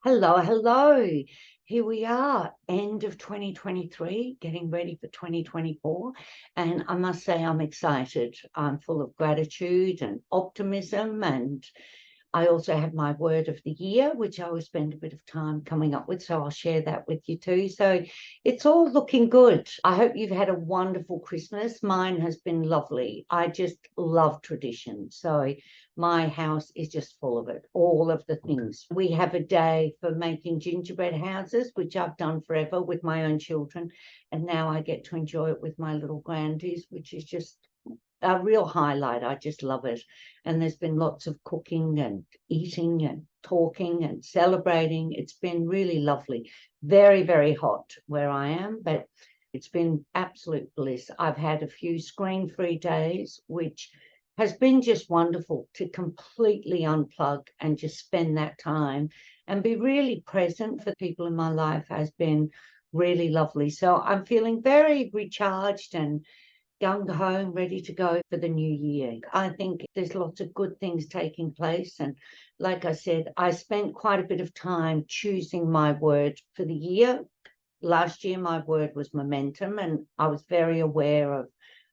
Hello, hello. Here we are, end of 2023, getting ready for 2024. And I must say, I'm excited. I'm full of gratitude and optimism. And I also have my word of the year, which I will spend a bit of time coming up with. So I'll share that with you too. So it's all looking good. I hope you've had a wonderful Christmas. Mine has been lovely. I just love tradition. So my house is just full of it, all of the things. We have a day for making gingerbread houses, which I've done forever with my own children. And now I get to enjoy it with my little grandies, which is just a real highlight. I just love it. And there's been lots of cooking and eating and talking and celebrating. It's been really lovely. Very, very hot where I am, but it's been absolute bliss. I've had a few screen-free days, which has been just wonderful to completely unplug and just spend that time and be really present for people in my life has been really lovely. So I'm feeling very recharged and gung-ho, ready to go for the new year. I think there's lots of good things taking place. And like I said, I spent quite a bit of time choosing my word for the year. Last year, my word was momentum, and I was very aware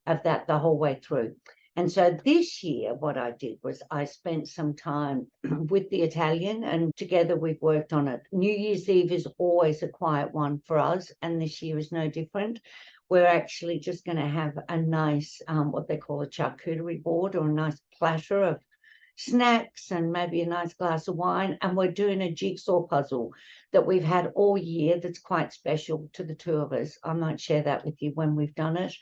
of that the whole way through. And so this year, what I did was I spent some time with the Italian, and together we've worked on it. New Year's Eve is always a quiet one for us, and this year is no different. We're actually just going to have a nice, what they call a charcuterie board, or a nice platter of snacks and maybe a nice glass of wine. And we're doing a jigsaw puzzle that we've had all year that's quite special to the two of us. I might share that with you when we've done it.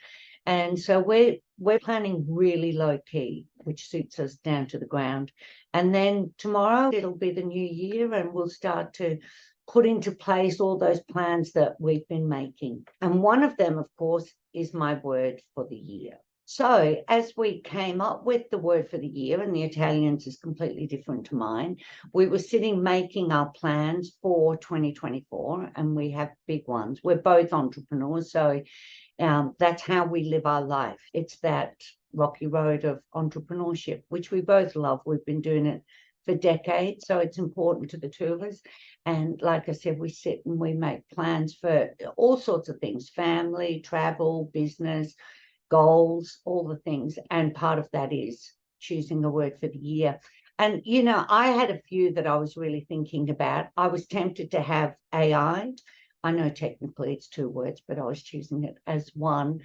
And so we're planning really low key, which suits us down to the ground. And then tomorrow it'll be the new year, and we'll start to put into place all those plans that we've been making. And one of them, of course, is my word for the year. So as we came up with the word for the year, and the Italians is completely different to mine, we were sitting making our plans for 2024, and we have big ones. We're both entrepreneurs, so that's how we live our life. It's that rocky road of entrepreneurship, which we both love. We've been doing it for decades, so it's important to the two of us. And like I said, we sit and we make plans for all sorts of things: family, travel, business, goals, all the things. And part of that is choosing a word for the year. And, you know, I had a few that I was really thinking about. I was tempted to have AI. I know technically it's two words, but I was choosing it as one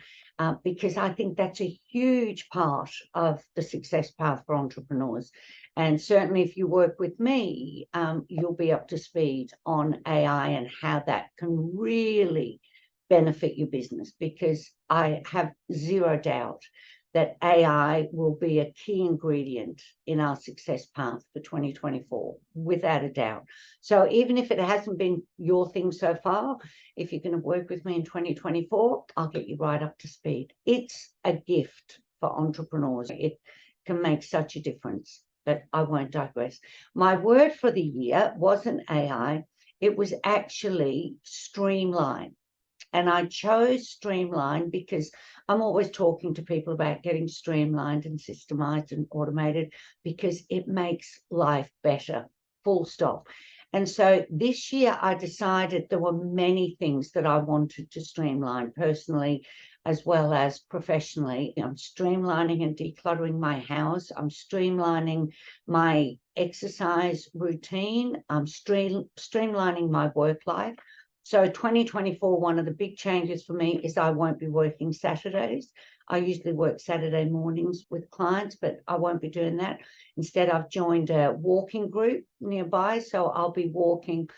because I think that's a huge part of the success path for entrepreneurs. And certainly if you work with me, you'll be up to speed on AI and how that can really benefit your business, because I have zero doubt that AI will be a key ingredient in our success path for 2024, without a doubt. So even if it hasn't been your thing so far, if you're going to work with me in 2024, I'll get you right up to speed. It's a gift for entrepreneurs. It can make such a difference, but I won't digress. My word for the year wasn't AI. It was actually streamline. And I chose streamline because I'm always talking to people about getting streamlined and systemized and automated, because it makes life better, full stop. And so this year I decided there were many things that I wanted to streamline personally as well as professionally. I'm streamlining and decluttering my house. I'm streamlining my exercise routine. I'm streamlining my work life. So 2024, one of the big changes for me is I won't be working Saturdays. I usually work Saturday mornings with clients, but I won't be doing that. Instead, I've joined a walking group nearby, so I'll be walking.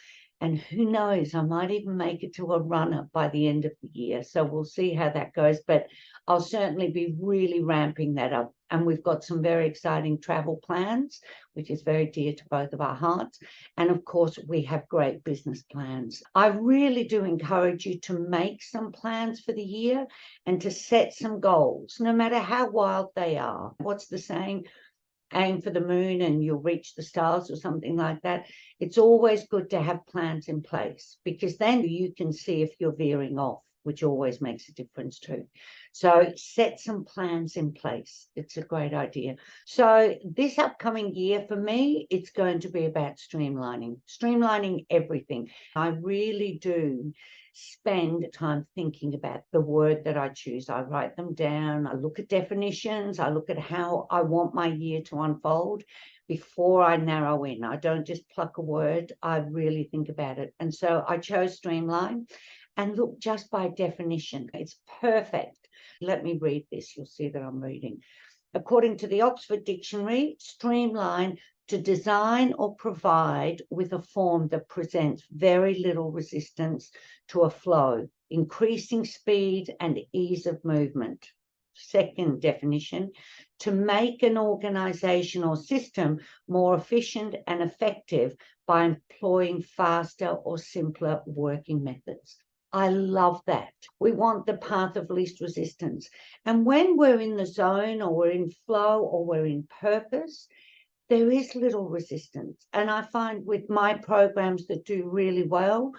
And who knows, I might even make it to a runner by the end of the year. So we'll see how that goes. But I'll certainly be really ramping that up. And we've got some very exciting travel plans, which is very dear to both of our hearts. And of course, we have great business plans. I really do encourage you to make some plans for the year and to set some goals, no matter how wild they are. What's the saying? Aim for the moon and you'll reach the stars, or something like that. It's always good to have plans in place, because then you can see if you're veering off. which always makes a difference too. So set some plans in place. It's a great idea. So this upcoming year for me, it's going to be about streamlining everything. I really do spend time thinking about the word that I choose. I write them down. I look at definitions. I look at how I want my year to unfold before I narrow in. I don't just pluck a word. I really think about it. And so I chose streamline. And look, just by definition, it's perfect. Let me read this. You'll see that I'm reading. According to the Oxford Dictionary, streamline, to design or provide with a form that presents very little resistance to a flow, increasing speed and ease of movement. Second definition, to make an organization or system more efficient and effective by employing faster or simpler working methods. I love that. We want the path of least resistance. And when we're in the zone or we're in flow or we're in purpose, there is little resistance. And I find with my programs that do really well,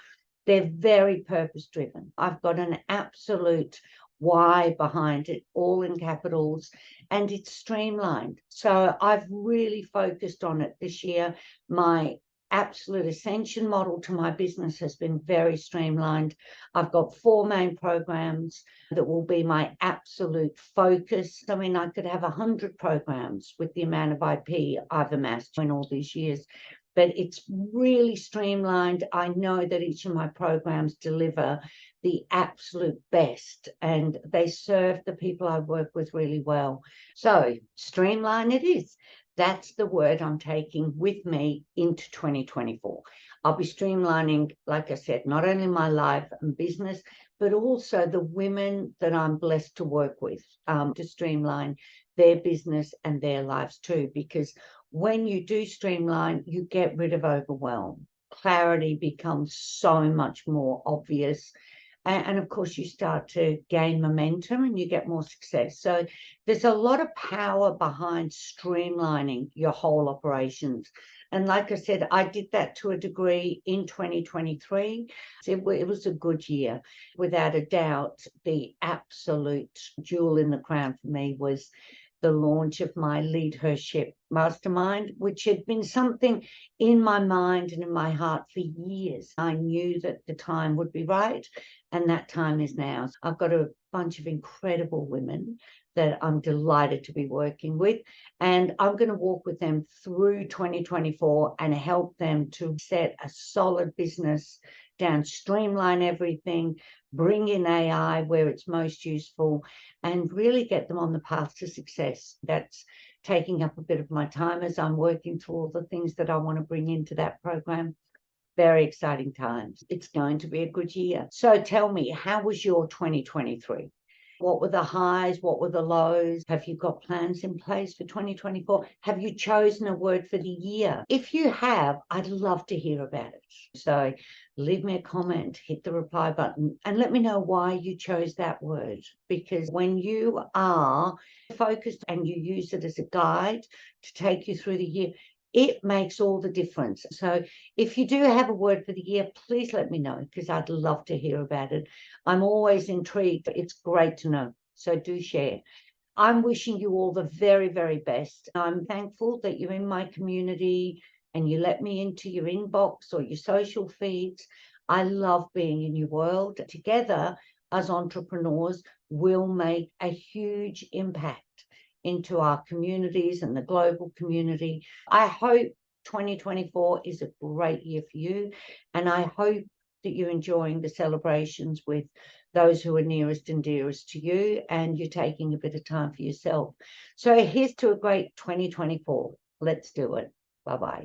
they're very purpose driven. I've got an absolute why behind it, all in capitals, and it's streamlined. So I've really focused on it this year. My absolute ascension model to my business has been very streamlined. I've got 4 main programs that will be my absolute focus. I mean, I could have 100 programs with the amount of IP I've amassed in all these years, but it's really streamlined. I know that each of my programs deliver the absolute best and they serve the people I work with really well. So streamline it is. That's the word I'm taking with me into 2024. I'll be streamlining, like I said, not only my life and business, but also the women that I'm blessed to work with, to streamline their business and their lives too. Because when you do streamline, you get rid of overwhelm. Clarity becomes so much more obvious. And of course, you start to gain momentum and you get more success. So there's a lot of power behind streamlining your whole operations. And like I said, I did that to a degree in 2023. It was a good year. Without a doubt, the absolute jewel in the crown for me was the launch of my Lead Her Ship Mastermind, which had been something in my mind and in my heart for years. I knew that the time would be right, and that time is now. I've got a bunch of incredible women that I'm delighted to be working with, and I'm going to walk with them through 2024 and help them to set a solid business down, streamline everything, bring in AI where it's most useful, and really get them on the path to success. That's taking up a bit of my time as I'm working through all the things that I want to bring into that program. Very exciting times. It's going to be a good year. So tell me, how was your 2023? What were the highs? What were the lows? Have you got plans in place for 2024? Have you chosen a word for the year? If you have, I'd love to hear about it. So leave me a comment, hit the reply button, and let me know why you chose that word. Because when you are focused and you use it as a guide to take you through the year, it makes all the difference. So if you do have a word for the year, please let me know, because I'd love to hear about it. I'm always intrigued. It's great to know. So do share. I'm wishing you all the very, very best. I'm thankful that you're in my community and you let me into your inbox or your social feeds. I love being in your world. Together, as entrepreneurs, we'll make a huge impact into our communities and the global community. I hope 2024 is a great year for you, and I hope that you're enjoying the celebrations with those who are nearest and dearest to you, and you're taking a bit of time for yourself. So here's to a great 2024. Let's do it. Bye-bye.